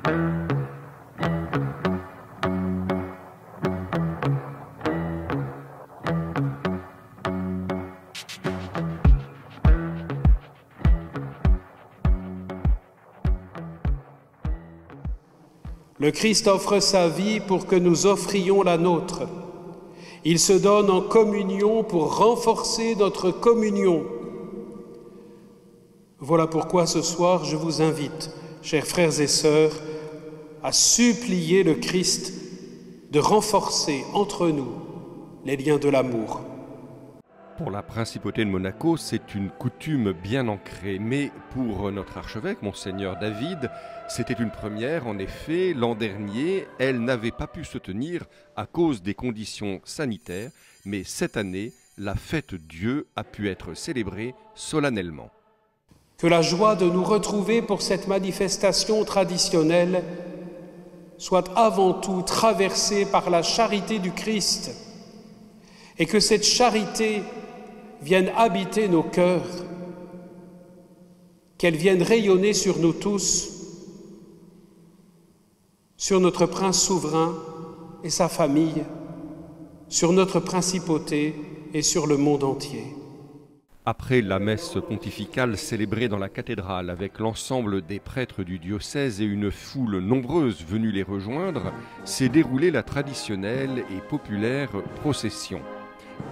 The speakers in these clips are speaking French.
Le Christ offre sa vie pour que nous offrions la nôtre. Il se donne en communion pour renforcer notre communion. Voilà pourquoi ce soir je vous invite, chers frères et sœurs, à supplier le Christ de renforcer entre nous les liens de l'amour. Pour la principauté de Monaco, c'est une coutume bien ancrée, mais pour notre archevêque, Monseigneur David, c'était une première. En effet, l'an dernier, elle n'avait pas pu se tenir à cause des conditions sanitaires, mais cette année, la fête Dieu a pu être célébrée solennellement. Que la joie de nous retrouver pour cette manifestation traditionnelle soit avant tout traversée par la charité du Christ, et que cette charité vienne habiter nos cœurs, qu'elle vienne rayonner sur nous tous, sur notre prince souverain et sa famille, sur notre principauté et sur le monde entier. Après la messe pontificale célébrée dans la cathédrale avec l'ensemble des prêtres du diocèse et une foule nombreuse venue les rejoindre, s'est déroulée la traditionnelle et populaire procession.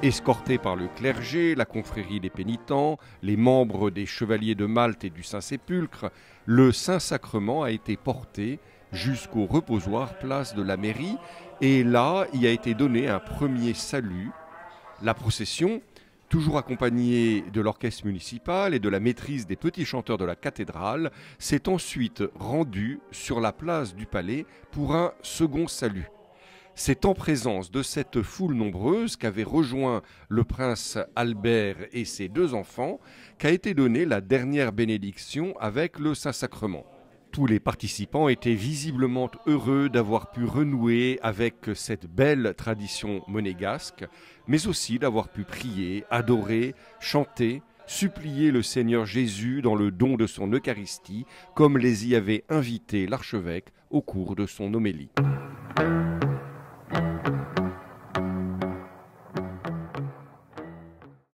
Escortés par le clergé, la confrérie des pénitents, les membres des Chevaliers de Malte et du Saint-Sépulcre, le Saint-Sacrement a été porté jusqu'au reposoir place de la mairie et là y a été donné un premier salut. La procession, toujours accompagnée de l'orchestre municipal et de la maîtrise des petits chanteurs de la cathédrale, s'est ensuite rendue sur la place du Palais pour un second salut. C'est en présence de cette foule nombreuse qu'avait rejoint le prince Albert et ses deux enfants qu'a été donnée la dernière bénédiction avec le Saint-Sacrement. Tous les participants étaient visiblement heureux d'avoir pu renouer avec cette belle tradition monégasque, mais aussi d'avoir pu prier, adorer, chanter, supplier le Seigneur Jésus dans le don de son Eucharistie, comme les y avait invités l'archevêque au cours de son homélie.